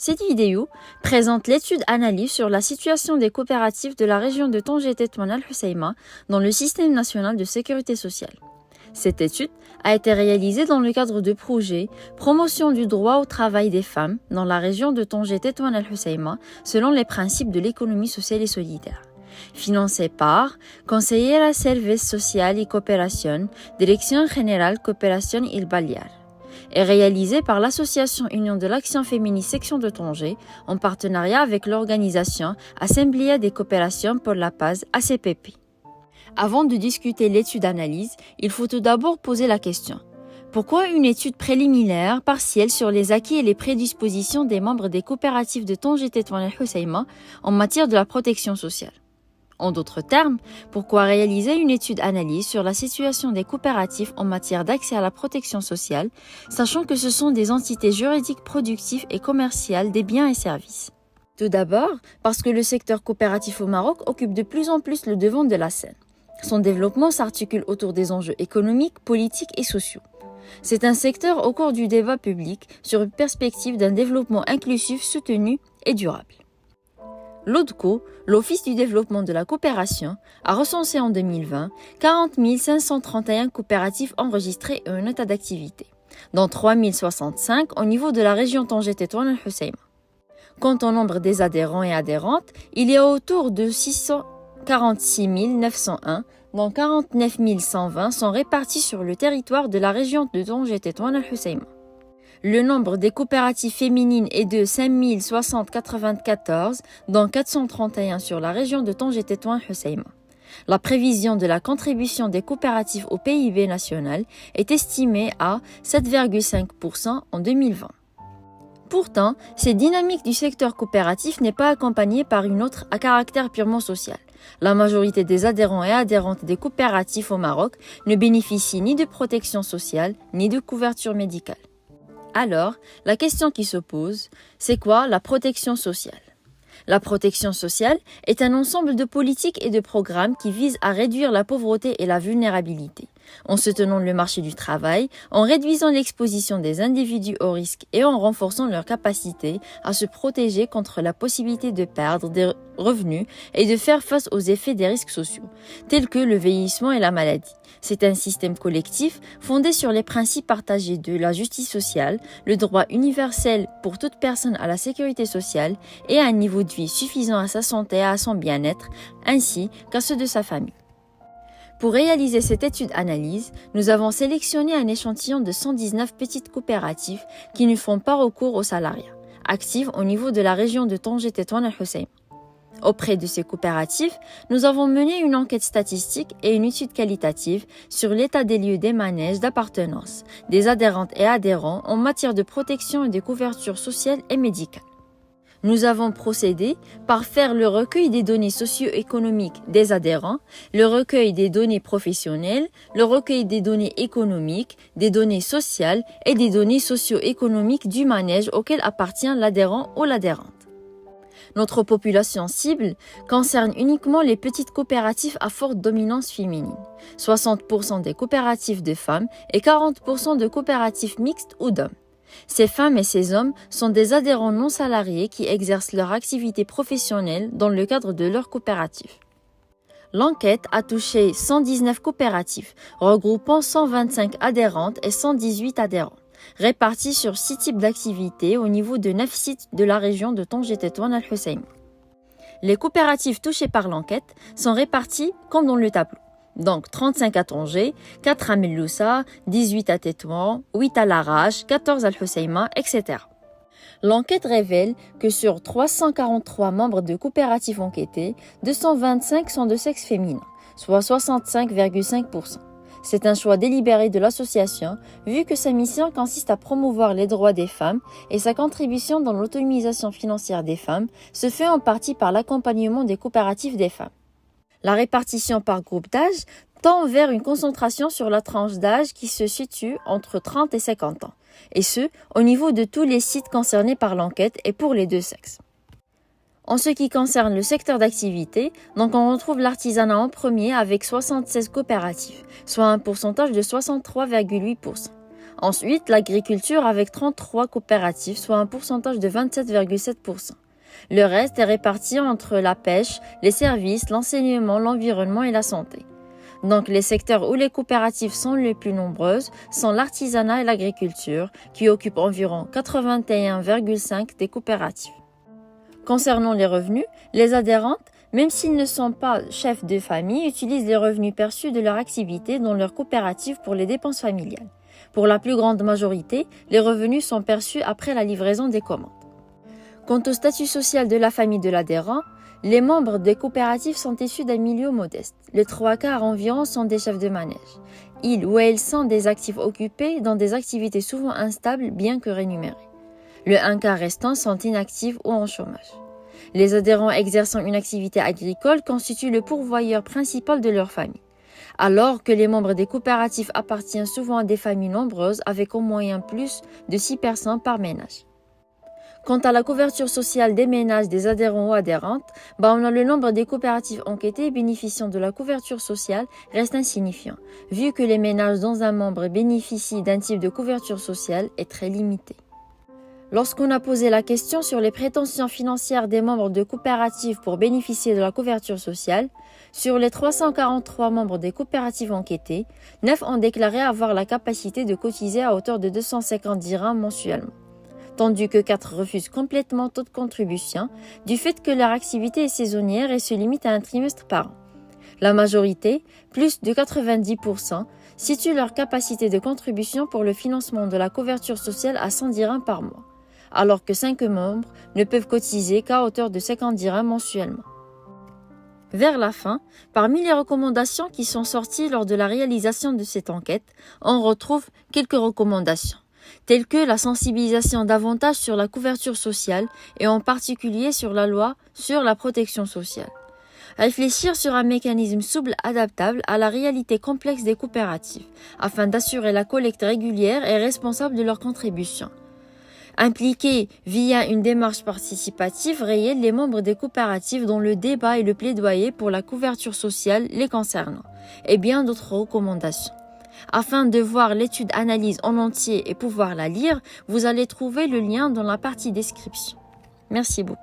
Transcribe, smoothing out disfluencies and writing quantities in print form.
Cette vidéo présente l'étude-analyse sur la situation des coopératives de la région de Tanger-Tétouan Al-Hoceima dans le système national de sécurité sociale. Cette étude a été réalisée dans le cadre de projets Promotion du droit au travail des femmes dans la région de Tanger-Tétouan Al-Hoceima selon les principes de l'économie sociale et solidaire. Financé par Consejera Service Social y Cooperación, Dirección General Cooperación y Balear, et réalisé par l'Association Union de l'Action Féministe Section de Tanger en partenariat avec l'organisation Asamblea de Cooperación por la Paz ACPP. Avant de discuter l'étude-analyse, il faut tout d'abord poser la question. Pourquoi une étude préliminaire partielle sur les acquis et les prédispositions des membres des coopératives de Tanger-Tétouan Al-Hoceima en matière de la protection sociale? En d'autres termes, pourquoi réaliser une étude-analyse sur la situation des coopératives en matière d'accès à la protection sociale, sachant que ce sont des entités juridiques productives et commerciales des biens et services? Tout d'abord, parce que le secteur coopératif au Maroc occupe de plus en plus le devant de la scène. Son développement s'articule autour des enjeux économiques, politiques et sociaux. C'est un secteur au cœur du débat public sur une perspective d'un développement inclusif, soutenu et durable. L'ODCO, l'Office du développement de la coopération, a recensé en 2020 40 531 coopératives enregistrées et un état d'activité, dont 3 065 au niveau de la région Tanger-Tétouan Al-Hoceima. Quant au nombre des adhérents et adhérentes, il est autour de 646 901, dont 49 120 sont répartis sur le territoire de la région de Tanger-Tétouan Al-Hoceima. Le nombre des coopératives féminines est de 5 694, dont 431 sur la région de Tanger-Tétouan Al-Hoceima. La prévision de la contribution des coopératives au PIB national est estimée à 7,5% en 2020. Pourtant, cette dynamique du secteur coopératif n'est pas accompagnée par une autre à caractère purement social. La majorité des adhérents et adhérentes des coopératives au Maroc ne bénéficient ni de protection sociale ni de couverture médicale. Alors, la question qui se pose, c'est quoi la protection sociale? La protection sociale est un ensemble de politiques et de programmes qui visent à réduire la pauvreté et la vulnérabilité, en soutenant le marché du travail, en réduisant l'exposition des individus au risque et en renforçant leur capacité à se protéger contre la possibilité de perdre des revenus et de faire face aux effets des risques sociaux, tels que le vieillissement et la maladie. C'est un système collectif fondé sur les principes partagés de la justice sociale, le droit universel pour toute personne à la sécurité sociale et à un niveau de vie suffisant à sa santé et à son bien-être, ainsi qu'à ceux de sa famille. Pour réaliser cette étude-analyse, nous avons sélectionné un échantillon de 119 petites coopératives qui ne font pas recours aux salariats, actives au niveau de la région de Tanger-Tétouan Al-Hoceima. Auprès de ces coopératives, nous avons mené une enquête statistique et une étude qualitative sur l'état des lieux des manèges d'appartenance des adhérentes et adhérents en matière de protection et de couverture sociale et médicale. Nous avons procédé par faire le recueil des données socio-économiques des adhérents, le recueil des données professionnelles, le recueil des données économiques, des données sociales et des données socio-économiques du manège auquel appartient l'adhérent ou l'adhérente. Notre population cible concerne uniquement les petites coopératives à forte dominance féminine, 60% des coopératives de femmes et 40% de coopératives mixtes ou d'hommes. Ces femmes et ces hommes sont des adhérents non salariés qui exercent leur activité professionnelle dans le cadre de leur coopérative. L'enquête a touché 119 coopératives, regroupant 125 adhérentes et 118 adhérents, répartis sur 6 types d'activités au niveau de 9 sites de la région de Tanger-Tétouan Al-Hoceima. Les coopératives touchées par l'enquête sont réparties comme dans le tableau. Donc 35 à Tanger, 4 à Melloussa, 18 à Tétouan, 8 à Larache, 14 à Al-Hoceima, etc. L'enquête révèle que sur 343 membres de coopératives enquêtées, 225 sont de sexe féminin, soit 65,5%. C'est un choix délibéré de l'association, vu que sa mission consiste à promouvoir les droits des femmes et sa contribution dans l'autonomisation financière des femmes se fait en partie par l'accompagnement des coopératives des femmes. La répartition par groupe d'âge tend vers une concentration sur la tranche d'âge qui se situe entre 30 et 50 ans, et ce, au niveau de tous les sites concernés par l'enquête et pour les deux sexes. En ce qui concerne le secteur d'activité, donc on retrouve l'artisanat en premier avec 76 coopératives, soit un pourcentage de 63,8%. Ensuite, l'agriculture avec 33 coopératives, soit un pourcentage de 27,7%. Le reste est réparti entre la pêche, les services, l'enseignement, l'environnement et la santé. Donc les secteurs où les coopératives sont les plus nombreuses sont l'artisanat et l'agriculture, qui occupent environ 81,5% des coopératives. Concernant les revenus, les adhérentes, même s'ils ne sont pas chefs de famille, utilisent les revenus perçus de leur activité dans leur coopérative pour les dépenses familiales. Pour la plus grande majorité, les revenus sont perçus après la livraison des commandes. Quant au statut social de la famille de l'adhérent, les membres des coopératives sont issus d'un milieu modeste. Les 3/4 environ sont des chefs de manège. Ils ou elles sont des actifs occupés dans des activités souvent instables bien que rémunérées. Le 1/4 restant sont inactifs ou en chômage. Les adhérents exerçant une activité agricole constituent le pourvoyeur principal de leur famille, alors que les membres des coopératives appartiennent souvent à des familles nombreuses avec au moyen plus de 6 personnes par ménage. Quant à la couverture sociale des ménages des adhérents ou adhérentes, on a le nombre des coopératives enquêtées bénéficiant de la couverture sociale reste insignifiant, vu que les ménages dont un membre bénéficie d'un type de couverture sociale est très limité. Lorsqu'on a posé la question sur les prétentions financières des membres de coopératives pour bénéficier de la couverture sociale, sur les 343 membres des coopératives enquêtées, 9 ont déclaré avoir la capacité de cotiser à hauteur de 250 dirhams mensuellement, tandis que 4 refusent complètement toute contribution du fait que leur activité est saisonnière et se limite à un trimestre par an. La majorité, plus de 90%, situent leur capacité de contribution pour le financement de la couverture sociale à 100 dirhams par mois, alors que 5 membres ne peuvent cotiser qu'à hauteur de 50 dirhams mensuellement. Vers la fin, parmi les recommandations qui sont sorties lors de la réalisation de cette enquête, on retrouve quelques recommandations, telles que la sensibilisation davantage sur la couverture sociale et en particulier sur la loi sur la protection sociale. Réfléchir sur un mécanisme souple adaptable à la réalité complexe des coopératives, afin d'assurer la collecte régulière et responsable de leurs contributions. Impliquer via une démarche participative réelle les membres des coopératives dans le débat et le plaidoyer pour la couverture sociale les concernant, et bien d'autres recommandations. Afin de voir l'étude analyse en entier et pouvoir la lire, vous allez trouver le lien dans la partie description. Merci beaucoup.